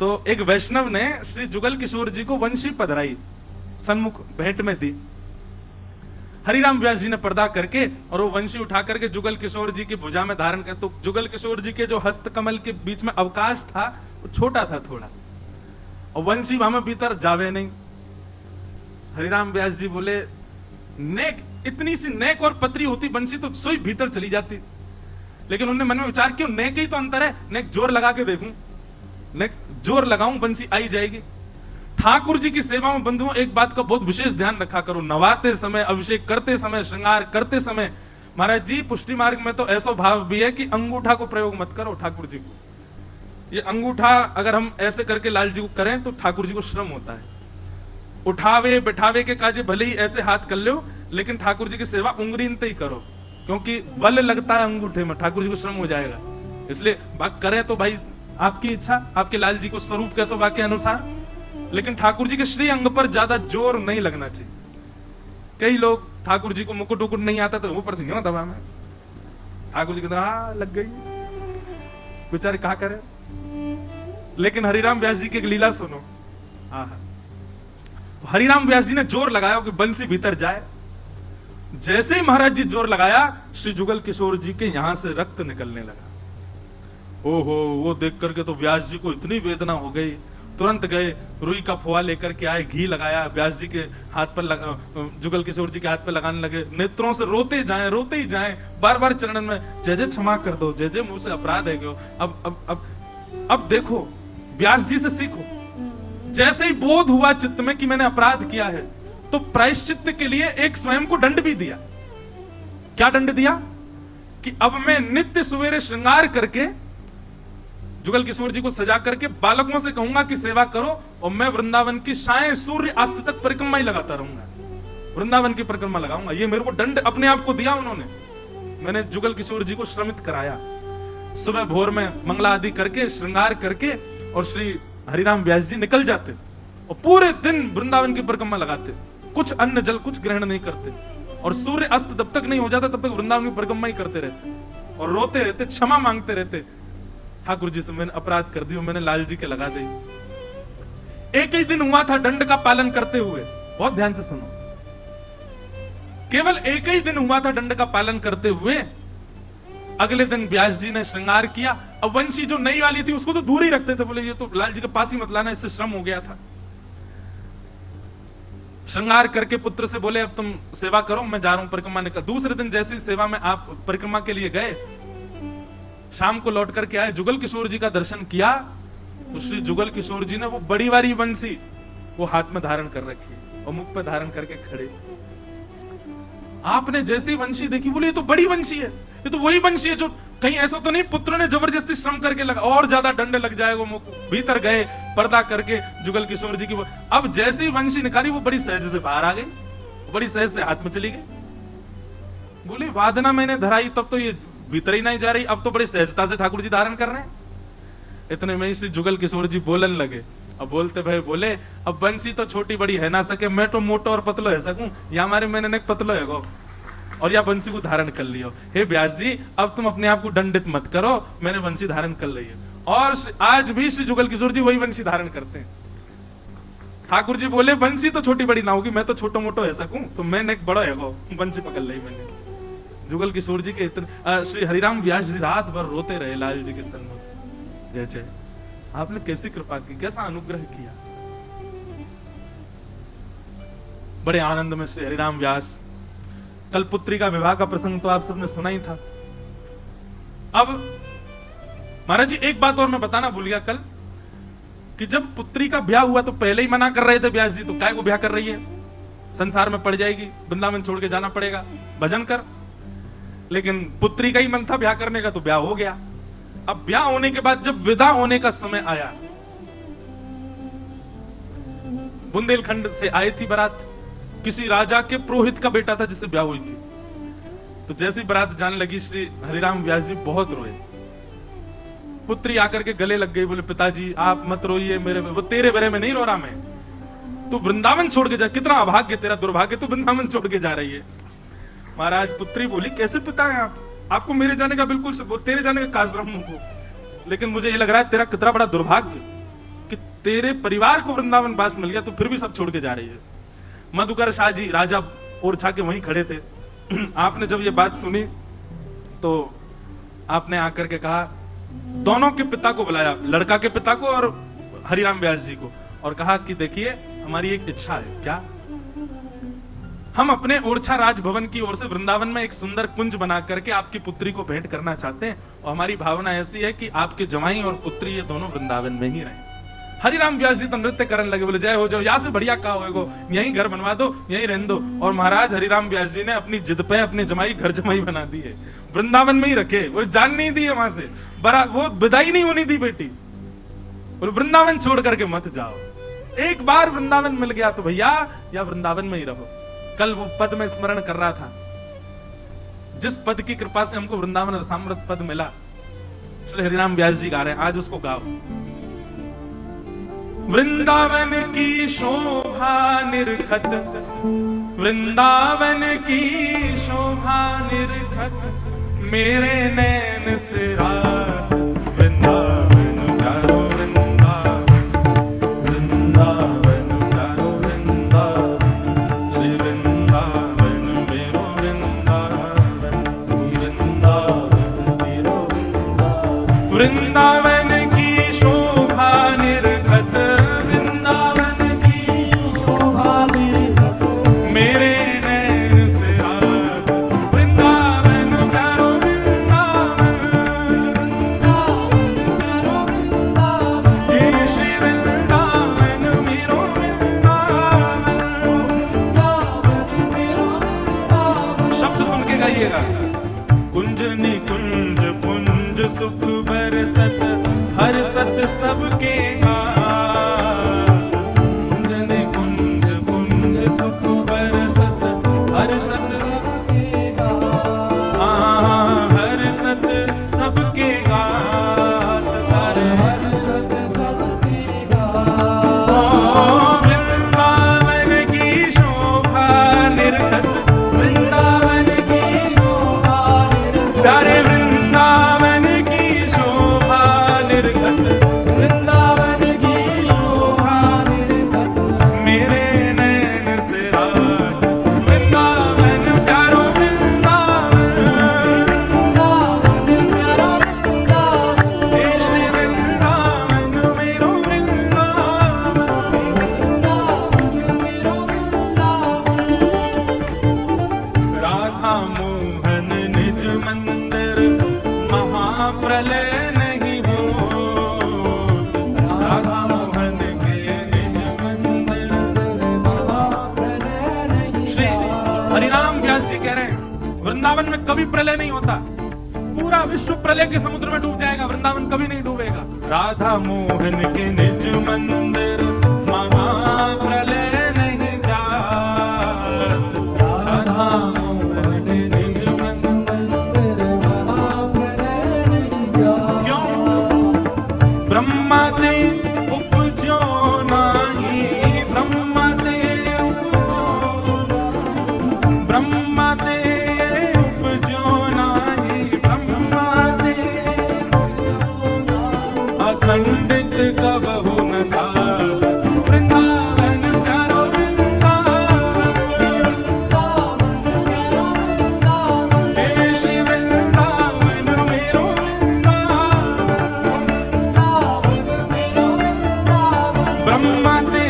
तो एक वैष्णव ने श्री जुगल किशोर जी को वंशी पधराई, सन्मुख भेंट में दी। हरिराम व्यास जी ने पर्दा करके और वो वंशी उठा करके जुगल किशोर जी की भुजा में धारण कर, तो जुगल किशोर जी के जो हस्त कमल के बीच में अवकाश था वो छोटा था थोड़ा, और वंशी वहां में भीतर जावे नहीं। हरिराम व्यास जी बोले, नेक इतनी सी नेक और पतरी होती बंसी तो सोई भीतर चली जाती, लेकिन उन्होंने मन में विचार किया नेक ही तो अंतर है, नेक जोर लगा के देखूं, नेक जोर लगाऊं बंसी आई जाएगी। ठाकुर जी की सेवा में बंधुओं एक बात का बहुत विशेष ध्यान रखा करो, नवाते समय, अभिषेक करते समय, श्रृंगार करते समय, महाराज जी पुष्टि मार्ग में तो ऐसा भाव भी है कि अंगूठा को प्रयोग मत करो ठाकुर जी को। ये अंगूठा अगर हम ऐसे करके लाल जी को करें तो ठाकुर जी को श्रम होता है। उठावे बैठावे के काजे भले ही ऐसे हाथ कर लो, लेकिन ठाकुर जी की सेवा उंगलीनते ही करो, क्योंकि बल लगता है अंगूठे में, ठाकुर जी को श्रम हो जाएगा। इसलिए बात करें तो भाई आपकी इच्छा, आपके लाल जी को स्वरूप कैसा वाक्य अनुसार, लेकिन ठाकुर जी के श्री अंग पर ज्यादा जोर नहीं लगना चाहिए। कई लोग ठाकुर जी को मुकुट उकुट नहीं आता तो ऊपर से क्यों दबा में, ठाकुर जी कहते लग गई बेचारे कहा करे। लेकिन हरिराम व्यास जी की एक लीला सुनो। हरिराम व्यास जी ने जोर लगाया कि बंसी भीतर जाए। जैसे ही महाराज जी जोर लगाया, श्री जुगल किशोर जी के यहां से रक्त निकलने लगा। ओहो, वो देख करके तो व्यास जी को इतनी वेदना हो गई, तुरंत गए, रुई का फुआ लेकर के आए, घी लगाया, व्यास जी के हाथ पर जुगल किशोर जी के हाथ पर लगाने लगे। नेत्रों से रोते ही जाएं, बार बार चरणन में जय जय क्षमा कर दो, जय जय मुझसे अपराध है। अब देखो, व्यास जी से सीखो। जैसे ही बोध हुआ चित्त में कि मैंने अपराध किया है, तो प्रायश्चित्त के लिए एक स्वयं को दंड भी दिया। क्या दंड दिया? कि अब मैं नित्य सवेरे श्रृंगार करके जुगल किशोर जी को सजा करके बालकों से कहूंगा कि सेवा करो, और मैं वृंदावन की साय सूर्य अस्त तक परिक्रमा ही लगाता रहूंगा, वृंदावन की परिक्रमा लगाऊंगा। ये मेरे को दंड अपने आप को दिया उन्होंने। मैंने जुगल किशोर जी को श्रमित कराया। सुबह भोर में मंगला आदि करके श्रृंगार करके और श्री हरिराम व्यास जी निकल जाते और पूरे दिन वृंदावन की परिक्रमा लगाते, कुछ अन्न जल कुछ ग्रहण नहीं करते, और सूर्य अस्त जब तक नहीं हो जाता तब तक वृंदावन की परिक्रमा ही करते रहते और रोते रहते, क्षमा मांगते रहते, ठाकुर जी से मैंने अपराध कर दिया, मैंने लाल जी के लगा दी। एक ही दिन हुआ था दंड का पालन करते हुए, बहुत ध्यान से सुनो, केवल एक ही दिन हुआ था दंड का पालन करते हुए। अगले दिन व्यास जी ने श्रृंगार किया। अब वंशी जो नई वाली थी उसको तो दूर ही रखते थे, बोले ये तो लाल जी के पास ही मत लाना, इससे श्रम हो गया था। श्रृंगार करके पुत्र से बोले अब तुम सेवा करो, मैं जा रहा हूं परिक्रमा निकल। दूसरे दिन जैसी सेवा में आप परिक्रमा के लिए गए, शाम को लौट करके आए, जुगल किशोर जी का दर्शन किया, तो श्री जुगल किशोर जी ने वो बड़ी वाली बंसी वो हाथ में धारण कर रखी और मुख पे धारण करके खड़े। आपने जैसी वंशी देखी, बोले ये तो बड़ी वंशी है, ये तो वही वंशी है जो, कहीं ऐसा तो नहीं पुत्र ने जबरदस्ती श्रम करके लगा और ज्यादा दंड लग जाएगा। मुख भीतर गए, पर्दा करके जुगल किशोर जी की अब जैसी वंशी निकाली, वो बड़ी सहज से बाहर आ गई, बड़ी सहज से हाथ में चली गई। बोले वादना मैंने धराई तब तो ये भीतर ही नहीं जा रही, अब तो बड़ी सहजता से ठाकुर जी धारण कर रहे हैं। इतने में श्री जुगल किशोर जी बोलन लगे। अब बोलते भाई बोले अब बंसी तो छोटी बड़ी है ना सके, मैं तो मोटो और पतलो है सकूं, या हमारे मैंने नेक पतलो है गो, और या बंसी को धारण कर लियो। हे व्यास जी अब तुम अपने आप को दंडित मत करो, मैंने बंसी धारण कर ली है। और आज भी श्री जुगल किशोर जी वही बंसी धारण करते हैं। ठाकुर जी बोले बंसी तो छोटी बड़ी ना होगी, मैं तो छोटो मोटो है सकूं, तो मैं नेक बड़ो है गो, बंसी पकड़ ली मैंने। जुगल किशोर जी के इतने श्री हरिराम व्यास जी रात भर रोते रहे लाल जी के सन्मुख। जय जय, आपने कैसी कृपा की, कैसा अनुग्रह किया। बड़े आनंद में श्री हरिराम व्यास, कल पुत्री का विवाह का प्रसंग तो आप सबने सुना ही था। अब महाराज जी एक बात और मैं बताना भूल गया कल, कि जब पुत्री का ब्याह हुआ तो पहले ही मना कर रहे थे व्यास जी, तो काय को ब्याह कर रही है, संसार में पड़ जाएगी, वृंदावन छोड़ के जाना पड़ेगा, भजन कर। लेकिन पुत्री का ही मन था ब्याह करने का, तो ब्याह हो गया। अब ब्याह होने के बाद जब विदा होने का समय आया, बुंदेलखंड से आई थी बारात, किसी राजा के पुरोहित का बेटा था जिससे ब्याह हुई थी। तो जैसी बारात जाने लगी, श्री हरिराम व्यास जी बहुत रोए। पुत्री आकर के गले लग गई, बोले पिताजी आप मत रोइए, मेरे वो तेरे बारे में नहीं रो रहा मैं, तू वृंदावन छोड़ के जा, कितना अभाग्य तेरा, दुर्भाग्य, तू वृंदावन छोड़ के जा रही है। महाराज पुत्री बोली कैसे पिता है आप, आपको मेरे जाने का बिल्कुल तेरे जाने का काजरम को, लेकिन मुझे ये लग रहा है तेरा कितना बड़ा दुर्भाग्य कि तेरे परिवार को वृंदावन वास मिल गया तो फिर भी सब छोड़ के जा रही है। मधुकर शाह जी राजा ओरछा के वहीं खड़े थे। आपने जब ये बात सुनी तो आपने आकर के कहा, दोनों के पिता को बुलाया, लड़का के पिता को और हरिराम व्यास जी को, और कहा कि देखिए हमारी एक इच्छा है। क्या? हम अपने ओरछा राजभवन की ओर से वृंदावन में एक सुंदर कुंज बना करके आपकी पुत्री को भेंट करना चाहते हैं, और हमारी भावना ऐसी है कि आपके जमाई और पुत्री ये दोनों वृंदावन में ही रहें। हरिराम व्यास जी तो नृत्य करने लगे, बोले जय हो जाओ, यहाँ से बढ़िया का होएगो, यहीं घर बनवा दो, यहीं रहने दो। और महाराज हरिराम व्यास जी ने अपनी जिद पे अपने जमाई घर जमाई बना दी है, वृंदावन में ही रखे, वो जान नहीं दी है वहां से, बड़ा वो विदाई नहीं होनी दी बेटी, बोले वृंदावन छोड़ करके मत जाओ, एक बार वृंदावन मिल गया तो भैया या वृंदावन में ही रहो। कल वो पद में स्मरण कर रहा था, जिस पद की कृपा से हमको वृंदावन रसामृत पद मिला, श्री हरिराम व्यास जी गा रहे हैं, आज उसको गाओ। वृंदावन की शोभा निरखत, वृंदावन की शोभा निरखत, मेरे नैन से रात वृंदावन प्यारो वृंदावन, वृंदावन प्यारो वृंदावन, श्री वृंदावन मेरो वृंदावन, वृंदावन मेरो वृंदावन। वृंदावन की शोभा निरखत, वृंदावन की शोभा निरखत, मेरे नैन से रात वृंदावन प्यारो वृंदावन, ये श्री वृंदावन मेरो वृंदावन। शब्द सुन के गाइएगा। कुंज निकुंज पुंज सुख बरसत, हर सत सबके कुंज निकुंज पुंज सुख बरसत, हर सत सबके हर सत सबके गात, हर सत सबके गात। वृंदावन की शोभा निरखत, वृंदावन की शोभा निरखत, प्यारे वृंदावन की शोभा निरखत, वृंदावन की शोभा निरखत, मेरे नैन से रात वृंदावन प्यारो वृंदावन, वृंदावन प्यारो वृंदावन, हे श्री वृंदावन मेरो वृंदावन, वृंदावन मेरो वृंदावन। राधा मोहन निज मंदिर महाप्रलय नहीं हो, राधा मोहन के निज मंदिर महाप्रलय नहीं। श्री हरिराम व्यास जी कह रहे हैं वृंदावन में कभी प्रलय नहीं होता, पूरा विश्व प्रलय के समुद्र में डूब जाएगा, वृंदावन कभी नहीं डूबेगा। राधा मोहन के निज मंदिर महाप्रलय नहीं जात, राधा मोहन के निज मंदिर महाप्रलय नहीं जात। क्यों? ब्रह्मा ते उपजो नाही, ब्रह्मा ते उपजो, ब्रह्मा ते उपजो नाही, ब्रह्मा ते अखंडित कबहु न साध, वृंदावन प्यारो वृंदावन, हे श्री वृंदावन मेरो वृंदावन, ब्रह्मा ते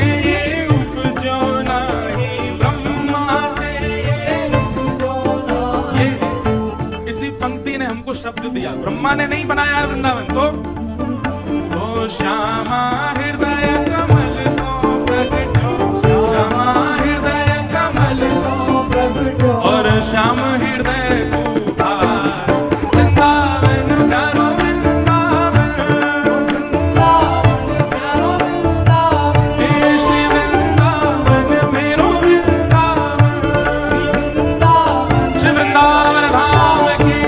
उपजो नाही, ब्रह्मा ते उपजो नाही। इसी पंक्ति ने हमको शब्द दिया, ब्रह्मा ने नहीं बनाया है वृंदावन, तो श्यामा हृदय कमल सो प्रगटो, श्यामा हृदय कमल सो प्रगटो, और श्याम हृदय कुभार वृंदावन प्यारो वृंदावन, वृंदावन प्यारो वृंदावन, हे श्री वृंदावन मेरो वृंदावन, श्री वृंदावन धाम की।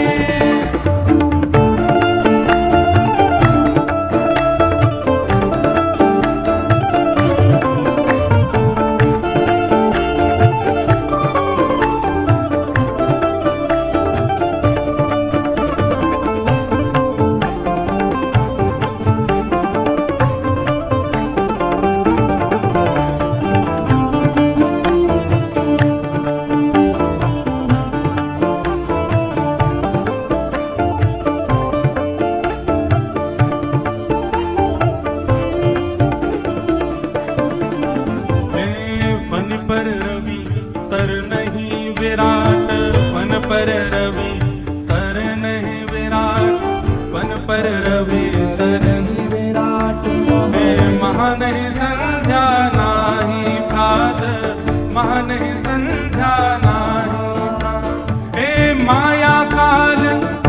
नहीं संध्या नाही प्रात, महा नहीं संध्या नाही प्रात। हे माया काल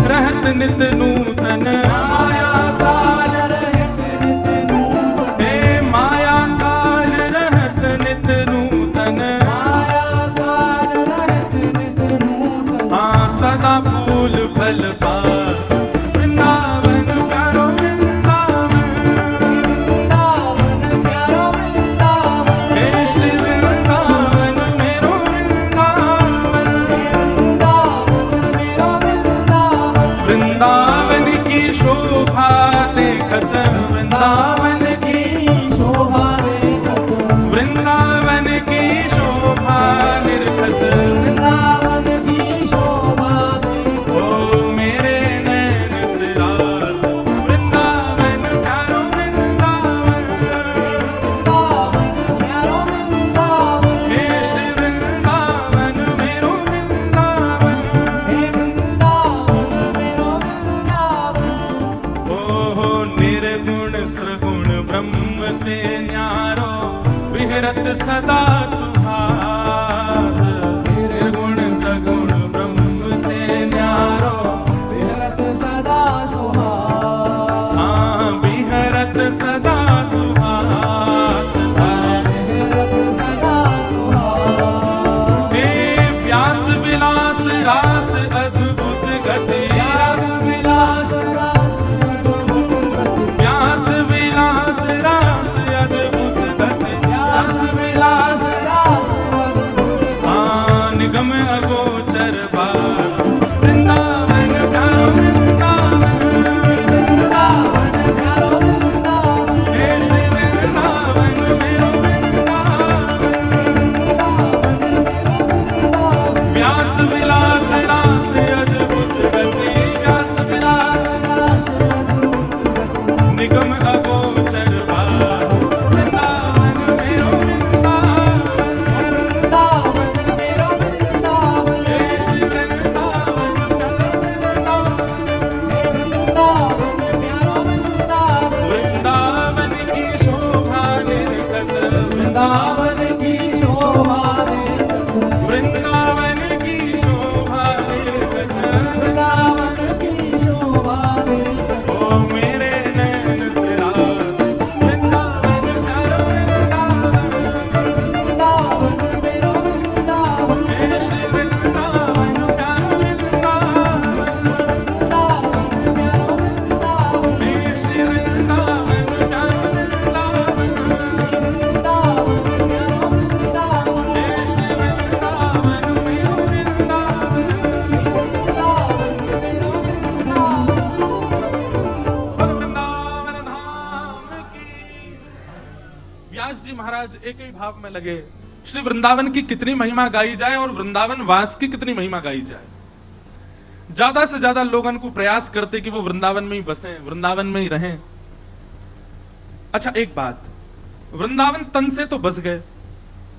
रहत नित नूतन, माया काल रहत नित नूतन, हे माया काल रहत नित नूतन, माया काल रहत नित नूतन। हाँ सदा फूल फल पात, वृंदावन प्यारो वृंदावन, वृंदावन प्यारो वृंदावन, हे श्री वृंदावन मेरो वृंदावन। वृंदावन मेरो वृंदावन। वृंदावन की शोभा देखत, वृंदावन वृंदावन की शोभा देखत, वृंदावन की शोभा निरखत, वृंदावन की शोभा देखत। ओ मेरे नैन सिरात, वृंदावन प्यारो वृंदावन, वृंदावन प्यारो वृंदावन, हे श्री वृंदावन मेरो वृंदावन। हे वृंदावन मेरो वृंदावन। ओहो निर्गुण सगुण ब्रह्म ते न्यारो, विहरत सदा सुहाग। निर्गुण सगुण ब्रह्म ते न्यारो, विहरत सदा सुहाग, हाँ विहरत सदा सुहाग। विहरत सदा सुहाग। हे व्यास विलास रास अद्भुत गति, व्यास विलास रास अद्भुत गति, व्यास विलास रास अद्भुत गति, व्यास विलास रास अद्भुत गति। हाँ निगम अगोचर बात, वृंदावन प्यारो वृंदावन, वृंदावन प्यारो वृंदावन, हे श्री वृंदावन मेरो वृंदावन। व्यास विलास रास अद्भुत गति, व्यास विलास रास अद्भुत गति। निगम अगोचर बात, वृंदावन मेरो वृंदावन। वृंदावन मेरो वृंदावन, हे श्री वृंदावन प्यारो वृंदावन। वृंदावन प्यारो वृंदावन। वृंदावन की शोभा निरखत, वृंदावन की शोभा देखत, वृंदावन की शोभा निरखत, वृंदावन की शोभा देखत। ओ मेरे नैन सिरात, वृंदावन प्यारो वृंदावन। वृंदावन मेरो वृंदावन, हे श्री वृंदावन प्यारो वृंदावन, वृंदावन प्यारो वृंदावन, हे श्री वृंदावन प्यारो वृंदावन, वृंदावन प्यारो वृंदावन, हे श्री वृंदावन मेरो वृंदावन। वृंदावन मेरो वृंदावन। और वृंदावन धाम की। व्यास जी महाराज एक ही भाव में लगे, श्री वृंदावन की कितनी महिमा गाई जाए और वृंदावन वास की कितनी महिमा गाई जाए। ज्यादा से ज्यादा लोगों को प्रयास करते कि वो वृंदावन में ही बसें, वृंदावन में ही रहें। अच्छा एक बात, वृंदावन तन से तो बस गए,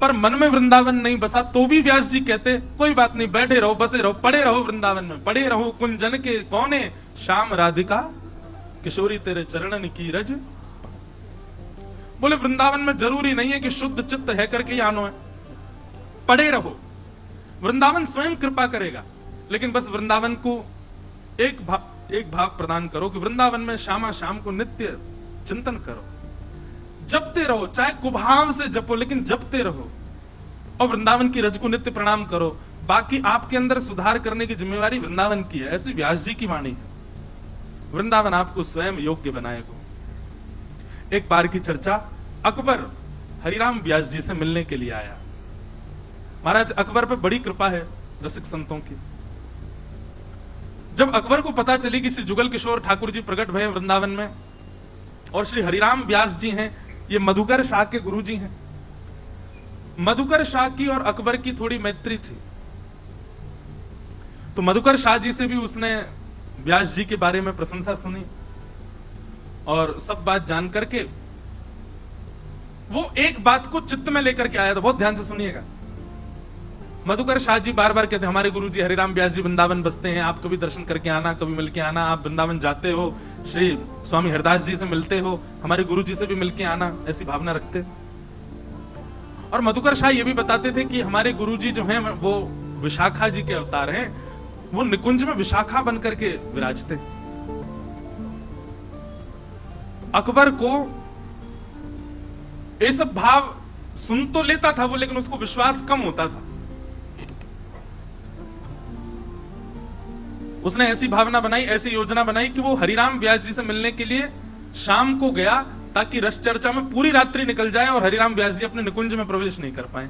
पर मन में वृंदावन नहीं बसा, तो भी व्यास जी कहते कोई बात नहीं, बैठे रहो, बसे रहो, पड़े रहो वृंदावन में, पड़े रहो कुंजन के कोने, श्याम राधिका किशोरी तेरे चरणन की रज। बोले वृंदावन में जरूरी नहीं है कि शुद्ध चित्त है करके ही आनो है, पड़े रहो, वृंदावन स्वयं कृपा करेगा। लेकिन बस वृंदावन को एक भाव प्रदान करो कि वृंदावन में श्यामा श्याम को नित्य चिंतन करो, जपते रहो, चाहे कुभाव से जपो लेकिन जपते रहो, और वृंदावन की रज को नित्य प्रणाम करो। बाकी आपके अंदर सुधार करने की जिम्मेवारी वृंदावन की है, ऐसी व्यास जी की वाणी है। वृंदावन आपको स्वयं योग्य बनाएगा। एक बार की चर्चा, अकबर हरिराम व्यास जी से मिलने के लिए आया। महाराज अकबर पे बड़ी कृपा है रसिक संतों की। जब अकबर को पता चली कि श्री जुगल किशोर ठाकुर जी प्रकट भये वृंदावन में और श्री हरिराम व्यास जी हैं, ये मधुकर शाह के गुरु जी हैं। मधुकर शाह की और अकबर की थोड़ी मैत्री थी, तो मधुकर शाह जी से भी उसने व्यास जी के बारे में प्रशंसा सुनी और सब बात जान करके वो एक बात को चित्त में लेकर के आया था। बहुत ध्यान से सुनिएगा। मधुकर शाह जी बार बार कहते हैं हमारे गुरुजी हरिराम व्यास जी वृंदावन बसते हैं, आप कभी दर्शन करके आना, कभी मिल के आना, आप वृंदावन जाते हो, श्री स्वामी हरदास जी से मिलते हो, हमारे गुरुजी से भी मिल के आना, ऐसी भावना रखते। और मधुकर शाह ये भी बताते थे कि हमारे गुरुजी जो हैं वो विशाखा जी के अवतार हैं, वो निकुंज में विशाखा बनकर के विराजते। अकबर को ये सब भाव सुन तो लेता था वो, लेकिन उसको विश्वास कम होता था। उसने ऐसी भावना बनाई, ऐसी योजना बनाई कि वो हरिराम व्यास जी से मिलने के लिए शाम को गया ताकि रस चर्चा में पूरी रात्रि निकल जाए और हरिराम व्यास जी अपने निकुंज में प्रवेश नहीं कर पाए।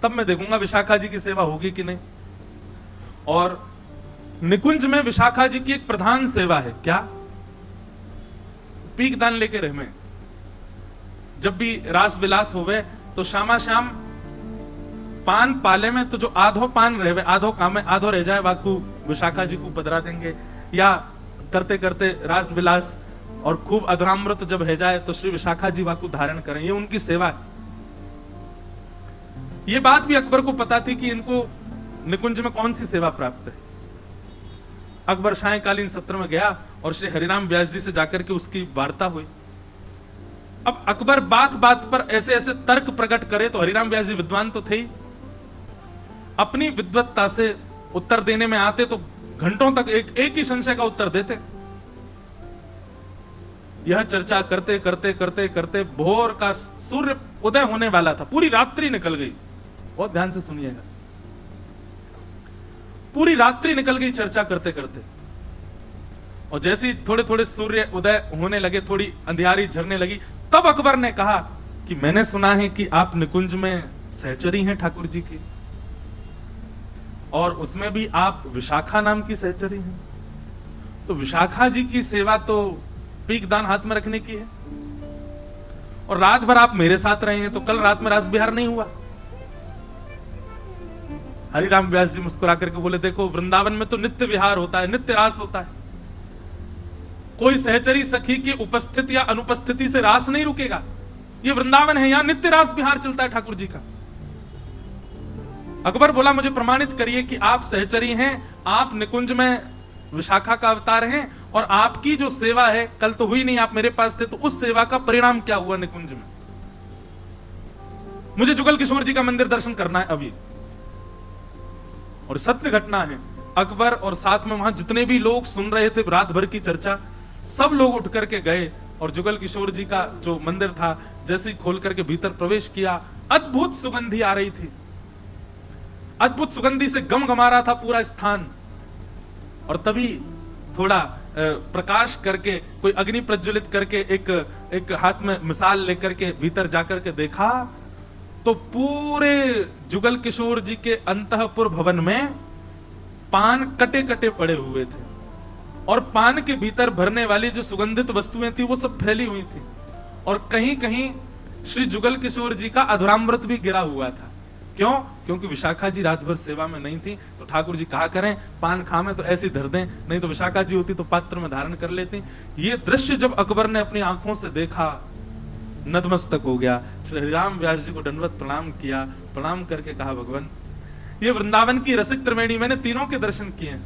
तब मैं देखूंगा विशाखा जी की सेवा होगी कि नहीं। और निकुंज में विशाखा जी की एक प्रधान सेवा है, क्या? पीक दान लेके रहमे। जब भी रास विलास होवे तो शामा शाम पान पाले में तो जो आधो पान रहे, आधो काम में आधो रह जाए, वाकू विशाखा जी को पधरा देंगे। या करते करते रास विलास और खूब अधरामृत जब है जाए तो श्री विशाखा जी वाकू धारण करें, ये उनकी सेवा है। ये बात भी अकबर को पता थी कि इनको निकुंज में कौन सी सेवा प्राप्त है। अकबर सायंकालीन सत्र में गया और श्री हरिराम व्यास जी से जाकर के उसकी वार्ता हुई। अब अकबर बात बात पर ऐसे ऐसे तर्क प्रकट करे तो हरिराम व्यास जी विद्वान तो थे ही, अपनी विद्वत्ता से उत्तर देने में आते तो घंटों तक एक ही संशय का उत्तर देते। यह चर्चा करते करते करते करते भोर का सूर्य उदय होने वाला था, पूरी रात्रि निकल गई। बहुत ध्यान से सुनिएगा, पूरी रात्रि निकल गई चर्चा करते करते। और जैसे ही थोड़े थोड़े सूर्य उदय होने लगे, थोड़ी अंधियारी झरने लगी, तब अकबर ने कहा कि मैंने सुना है कि आप निकुंज में सहचरी हैं ठाकुर जी की, और उसमें भी आप विशाखा नाम की सहचरी हैं। तो विशाखा जी की सेवा तो पीक दान हाथ में रखने की है, और रात भर आप मेरे साथ रहे हैं, तो कल रात में रास विहार नहीं हुआ। हरिराम व्यास जी मुस्कुरा करके बोले, देखो वृंदावन में तो नित्य विहार होता है, नित्य रास होता है। कोई सहचरी सखी की उपस्थिति या अनुपस्थिति से रास नहीं रुकेगा। ये वृंदावन है, यहां नित्य रास विहार चलता है ठाकुर जी का। अकबर बोला, मुझे प्रमाणित करिए कि आप सहचरी हैं, आप निकुंज में विशाखा का अवतार हैं, और आपकी जो सेवा है, कल तो हुई नहीं, आप मेरे पास थे, तो उस सेवा का परिणाम क्या हुआ निकुंज में। मुझे जुगल किशोर जी का मंदिर दर्शन करना है अभी। और सत्य घटना है, अकबर और साथ में वहां जितने भी लोग सुन रहे थे रात भर की चर्चा, सब लोग उठ करके गए और जुगल किशोर जी का जो मंदिर था जैसे ही खोल करके भीतर प्रवेश किया, अद्भुत सुगंधी आ रही थी, अद्भुत सुगंधी से गमगमा रहा था पूरा स्थान। और तभी थोड़ा प्रकाश करके, कोई अग्नि प्रज्वलित करके, एक हाथ में मिसाल लेकर के भीतर जाकर के देखा तो पूरे जुगल किशोर जी के अंतःपुर भवन में पान कटे कटे पड़े हुए थे, और पान के भीतर भरने वाली जो सुगंधित वस्तुएं थी वो सब फैली हुई थी, और कहीं कहीं श्री जुगल किशोर जी का अधरामृत भी गिरा हुआ था। क्यों? क्योंकि विशाखा जी रात भर सेवा में नहीं थी, तो ठाकुर जी कहा करें पान खामे तो ऐसे धर दें, नहीं तो विशाखा जी होती तो पात्र में धारण कर लेती। ये दृश्य जब अकबर ने अपनी आंखों से देखा, नतमस्तक हो गया, श्री हरिराम व्यास जी को दंडवत प्रणाम किया, प्रणाम करके कहा, भगवान ये वृंदावन की रसिक त्रिवेणी मैंने तीनों के दर्शन किए,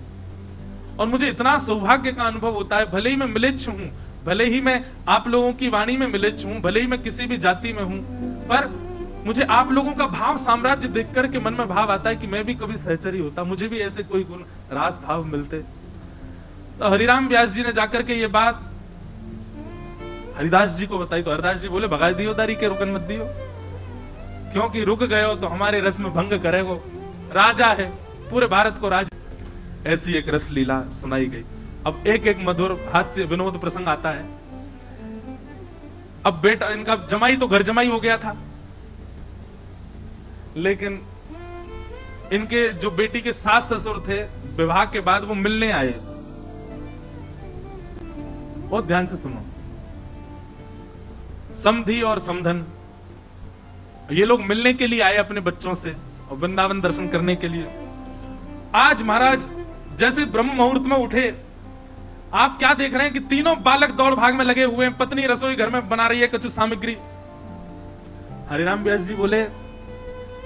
और मुझे इतना सौभाग्य का अनुभव होता है, भले ही मैं मिलेच्छ हूं, भले ही मैं आप लोगों की वाणी में मिलेच्छ हूं, भले ही मैं किसी भी जाति में हूं, पर मुझे आप लोगों का भाव साम्राज्य देख करके मन में भाव आता है कि मैं भी कभी सहचरी होता, मुझे भी ऐसे कोई गुण रास भाव मिलते। तो हरिराम व्यास जी ने जाकर के ये बात हरिदास जी को बताई, तो हरिदास जी बोले, भगा दियो दारी के, रुकन मत दियो, क्योंकि रुक गए हो तो हमारे रस में भंग करेगो। राजा है, पूरे भारत को राज। ऐसी एक रस लीला सुनाई गई। अब एक एक मधुर हास्य विनोद प्रसंग आता है। अब बेटा इनका जमाई तो घर जमाई हो गया था, लेकिन इनके जो बेटी के सास ससुर थे विवाह के बाद वो मिलने आए। बहुत ध्यान से सुनो, समधी और समधन ये लोग मिलने के लिए आए अपने बच्चों से और वृंदावन दर्शन करने के लिए। आज महाराज जैसे ब्रह्म मुहूर्त में उठे, आप क्या देख रहे हैं कि तीनों बालक दौड़ भाग में लगे हुए हैं, पत्नी रसोई घर में बना रही है कुछ सामग्री। हरिराम व्यास जी बोले,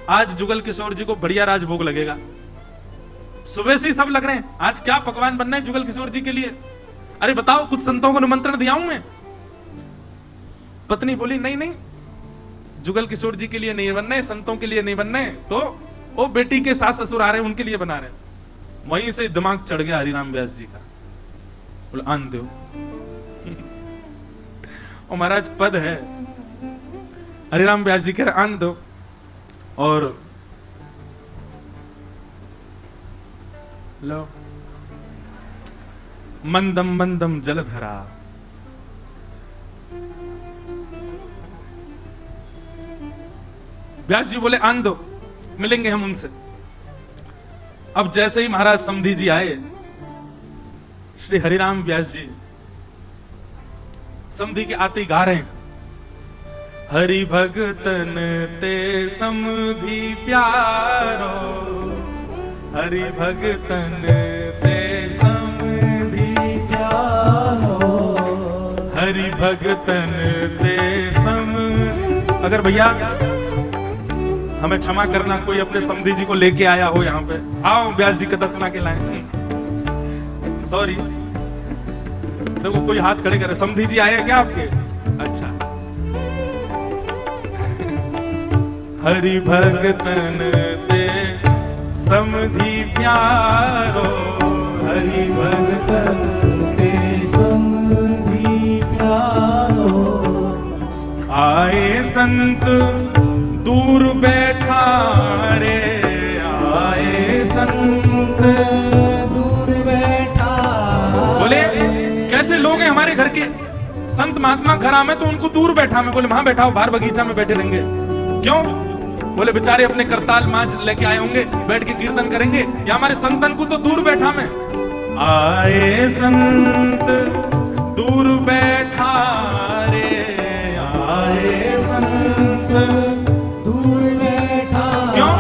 आज जुगल किशोर जी को बढ़िया राजभोग लगेगा। सुबह से ही सब लग रहे हैं आज क्या पकवान बनना है जुगल किशोर जी के लिए। अरे बताओ कुछ संतों को निमंत्रण दिया हूं मैं। पत्नी बोली नहीं नहीं जुगल किशोर जी के लिए नहीं बनना है, संतों के लिए नहीं बनना है। तो वो बेटी के सास ससुर आ रहे हैं उनके लिए बना रहे हैं। वहीं से दिमाग चढ़ गया हरिराम व्यास जी का। बोले आन दो और महाराज पद है। हरिराम व्यास जी कह रहे आन दो और लो मंदम मंदम जलधरा। व्यास जी बोले आन दो मिलेंगे हम उनसे। अब जैसे ही महाराज समधी जी आए, श्री हरिराम व्यास जी समधी के आते ही गा रहे हैं हरि भगतन ते समधी प्यारो, हरि भगतन ते समधी प्यारो, हरि भगतन ते समधी। अगर भैया हमें क्षमा करना, कोई अपने समधी जी को लेके आया हो यहाँ पे, आओ व्यास जी का दर्शन के लाए। सॉरी देखो कोई हाथ खड़े करे, समधी जी आए हैं क्या आपके? अच्छा हरि भगतन ते समधी प्यारो, हरि भगतन ते समधी प्यारो। आए संत दूर बैठा रे, आए संत दूर बैठा। बोले कैसे लोग हैं हमारे घर के संत महात्मा घर आमे तो उनको दूर बैठा में। बोले वहां बैठाओ, बाहर बगीचा में बैठे रहेंगे। क्यों? बोले बेचारे अपने करताल मांझ लेके आए होंगे, बैठ के कीर्तन करेंगे, या हमारे संतन को तो दूर बैठा में। आए संत दूर बैठा रे, आए संत दूर बैठा। क्यों?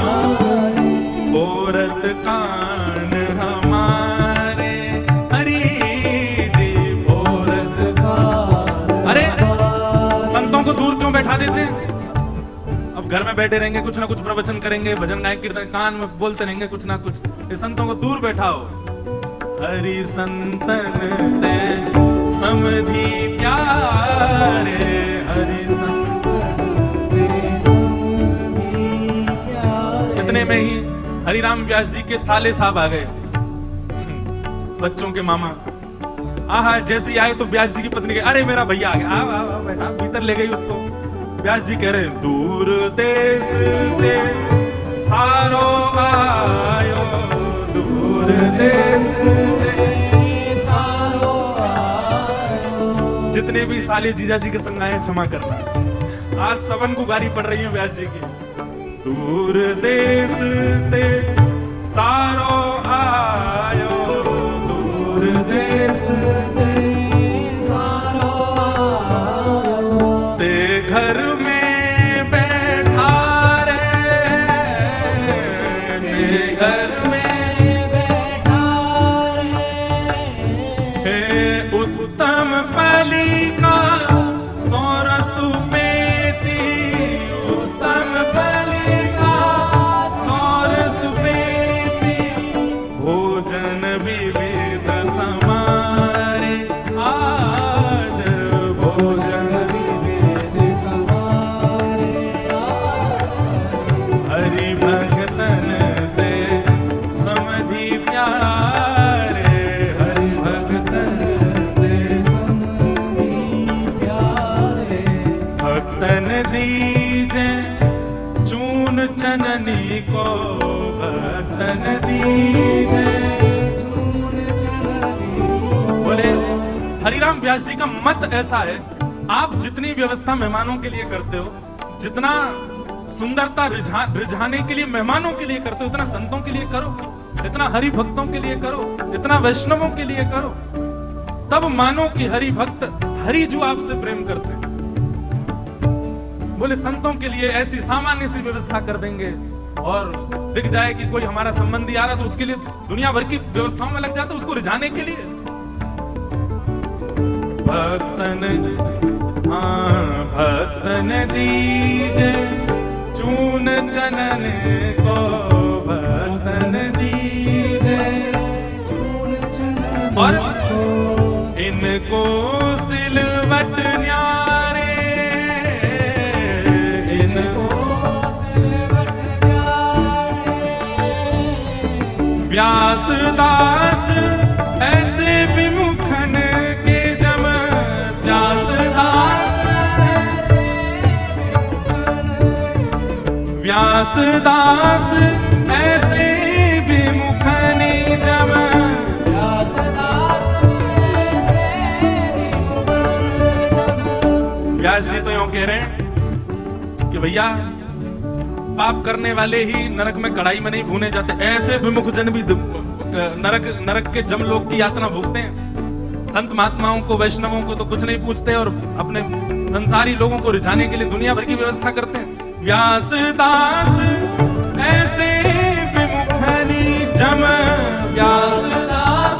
औरत कान हमारे हरि जी, औरत कान। अरे संतों को दूर क्यों बैठा देते हैं? अब घर में बैठे रहेंगे, कुछ ना कुछ प्रवचन करेंगे, भजन गाय कीर्तन कान में बोलते रहेंगे कुछ ना कुछ। ये संतों को दूर बैठाओ। हरि संतन ते समधी प्यारे, हरि संतन ते समधी प्यारे। इतने में ही हरिराम व्यास जी के साले साहब आ गए, बच्चों के मामा। आहा जैसे ही आए तो व्यास जी की पत्नी कहे अरे मेरा भैया आ गया, आ बैठा। भीतर ले गई उसको। व्यास जी कह रहे हैं दूर देश ते सारो आयो, दूर देश ते सारो आयो। जितने भी साले जीजा जी के संग आए क्षमा करना, आज सबन को गाली पड़ रही है व्यास जी की। दूर देश ते सारो आयो, दूर देश ते सारो आयो। ते घर में बैठा रे, ते घर में बैठा रे। उत्तम पली का सोरस पेती, उत्तम पली का सोरस पेती। भोजन विविध समारे आज, भोजन विविध समारे आज। हरि भगतन ते समधी प्यारे, हरि भगतन ते समधी प्यारे। भक्तन दीजे चून चननी को, भक्तन दीजे चून चननी को। बोले हरिराम व्यास जी का मत ऐसा है, आप जितनी व्यवस्था मेहमानों के लिए करते हो, जितना सुंदरता रिझाने के लिए मेहमानों के लिए करते हो, उतना संतों के लिए करो, इतना हरि भक्तों के लिए करो, इतना वैष्णवों के लिए करो। तब मानो कि हरि भक्त हरि जो आपसे प्रेम करते हैं। बोले संतों के लिए ऐसी सामान्य सी व्यवस्था कर देंगे, और दिख जाए कि कोई हमारा संबंधी आ रहा तो उसके लिए दुनिया भर की व्यवस्थाओं में लग जाते उसको रिझाने के लिए। भक्तन भक्तन दीजे चून चनन को बर्तन दीजे, और इनको सिलवट न्यारे, इनको व्यास दास ऐसे विमुखन के जम, व्यास दास व्यास दास ऐसे विमुखन जम, व्यास जी तो यूं कह रहे हैं कि भैया पाप करने वाले ही नरक में कढ़ाई में नहीं भूने जाते, ऐसे विमुख जन भी नरक के जमलोक की यातना भोगते हैं। संत महात्माओं को, वैष्णवों को तो कुछ नहीं पूछते और अपने संसारी लोगों को रिझाने के लिए दुनिया भर की व्यवस्था करते हैं। व्यास दास ऐसे विमुखनी जम, व्यास दास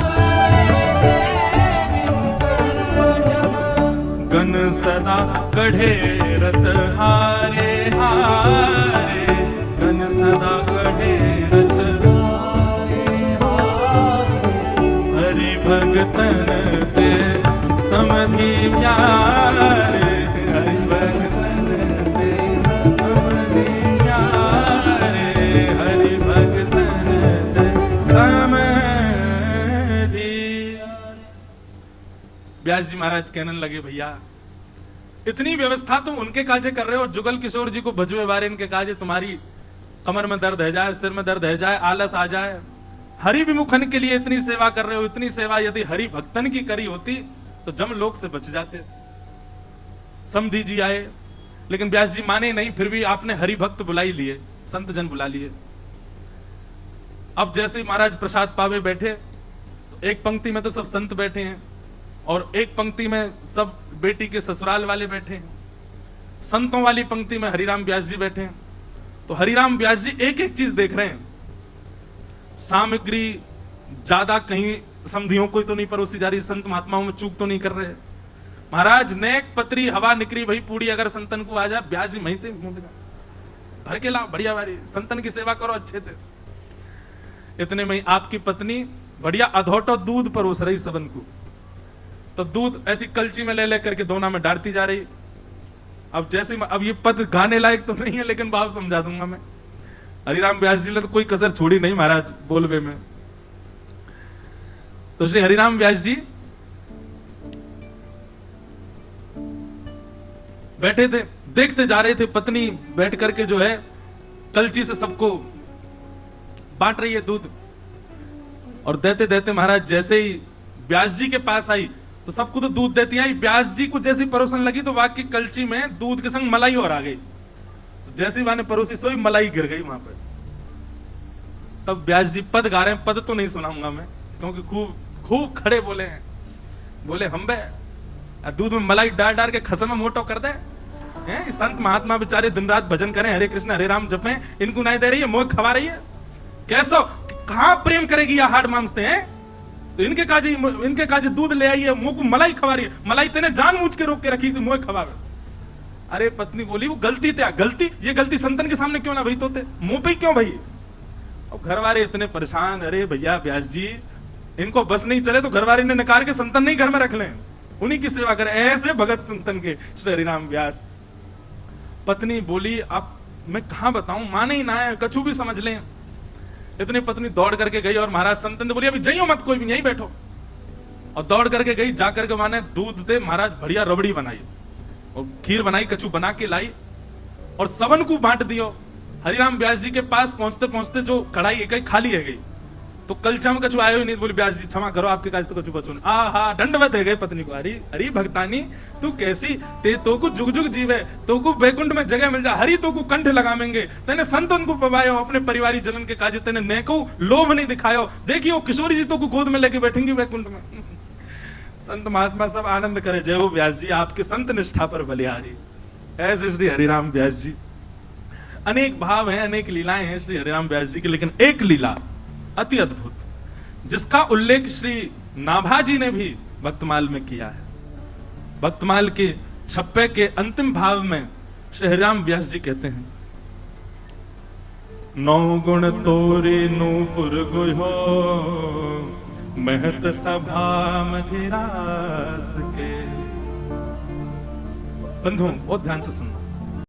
गण सदा कढ़े रत हारे हारे, गण सदा कढ़े रत हरि भगतन ते समधि प्यारे, हरि भगतन ते समधि प्यारे, हरि भगतन ते समधि। व्यास जी महाराज कहने लगे भैया इतनी व्यवस्था तुम उनके काजे कर रहे हो, जुगल किशोर जी को भजवे बारे इनके काजे, तुम्हारी कमर में दर्द है जाए, सिर में दर्द है जाए, आलस आ जाए, हरि विमुखन के लिए इतनी सेवा कर रहे हो। इतनी सेवा यदि हरि भक्तन की करी होती तो जम लोक से बच जाते। समधी जी आए लेकिन व्यास जी माने नहीं, फिर भी आपने हरि भक्त बुलाई लिए, संत जन बुला लिए। अब जैसे ही महाराज प्रसाद पावे बैठे, एक पंक्ति में तो सब संत बैठे हैं और एक पंक्ति में सब बेटी के ससुराल वाले बैठे हैं। संतों वाली पंक्ति में हरिराम व्यास जी बैठे हैं। तो हरिराम व्यास जी एक एक चीज देख रहे हैं, सामग्री ज्यादा कहीं समधियों को तो नहीं परोसी जा रही, संत महात्माओं में चूक तो नहीं कर रहे। महाराज नेक पत्री हवा निकरी वही पूरी, अगर संतन को आ जाए व्यास जी महीते भर के ला बढ़िया वाली, संतन की सेवा करो अच्छे थे। इतने में आपकी पत्नी बढ़िया अधोटो दूध परोस रही सबन को, तो दूध ऐसी कलची में ले ले करके दोना में डालती जा रही। अब जैसे अब ये पद गाने लायक तो नहीं है लेकिन भाव समझा दूंगा मैं। हरिराम व्यास जी ने तो कोई कसर छोड़ी नहीं महाराज बोलवे में। तो श्री हरिराम व्यास जी बैठे थे, देखते जा रहे थे, पत्नी बैठ करके जो है कलची से सबको बांट रही है दूध, और देते देते महाराज जैसे ही व्यास जी के पास आई तो सबको तो दूध देती आई, व्यास जी को जैसी परोसन लगी तो वाकई कलची में दूध के संग मलाई और आ गई। तो जैसी वाने परोसी सोई मलाई गिर गई वहां पर। तब व्यास जी पद गा रहे हैं, पद तो नहीं सुनाऊंगा मैं क्योंकि खूब खूब खड़े बोले हैं। बोले हम बे दूध में मलाई डाल डाल के खसम में मोटो कर दे हैं। संत महात्मा बेचारे दिन रात भजन करें, हरे कृष्ण हरे राम जपें, इनको नहीं दे रही है, मोह खवा रही है। कैसा कहां प्रेम करेगी या हाड मांगते हैं, तो इनके काजे दूध ले आई है, मुंह को मलाई खवा रही है। मलाई तेने जानबूझ के रोक के रखी थी, मुंह खवावे। अरे पत्नी बोली वो गलती थे, गलती ये गलती संतन के सामने क्यों ना भई, तो मुंह पे क्यों भई। और घर वाले इतने परेशान, अरे भैया व्यास जी इनको बस नहीं चले तो घर वाले ने नकार के संतन नहीं घर में रख लें, उन्हीं की सेवा करें। ऐसे भगत संतन के श्री हरिराम व्यास। पत्नी बोली अब मैं कहां बताऊं, माने ही ना है, कछु भी समझ लें। इतनी पत्नी दौड़ करके गई और महाराज संतन ने बोली अभी जाइयो मत, कोई भी यहीं बैठो। और दौड़ करके गई, जाकर के माने दूध दे, महाराज बढ़िया रबड़ी बनाई और खीर बनाई, कछु बना के लाई और सबन को बांट दियो। हरिराम व्यास जी के पास पहुंचते पहुंचते जो कढ़ाई एक खाली है गई, तो कलचा में कछु आयो ही नहीं। बोले व्यास जी क्षमा करो, आपके काज तो कछु बचो नहीं। हा दंडवत है गए पत्नी को। अरे अरे भक्तानी तू कैसी, ते तो को जुग जुग जीवे, तो को बैकुंठ में जगह मिल जा, हरि तो को कंठ लगावेंगे। तेने संतन को पवायो, अपने परिवारी जनन के काजे तेने नेको लोभ नहीं दिखायो। देखियो किशोरी जी तो को गोद में लेके बैठेंगे बैकुंठ में। संत महात्मा सब आनंद करे, जय हो व्यास जी, आपके संत निष्ठा पर बलिहारी। ऐसे श्री हरिराम व्यास जी। अनेक भाव हैं, अनेक लीलाएं हैं श्री हरिराम व्यास जी की, लेकिन एक लीला अति अद्भुत जिसका उल्लेख श्री नाभाजी ने भी भक्तमाल में किया है। भक्तमाल के छप्पे के अंतिम भाव में श्री हरिराम व्यास जी कहते हैं, नौ गुण तोरे नूपुर गुहो महत सभा मधिरास के। बंधुओं बहुत ध्यान से सुनना,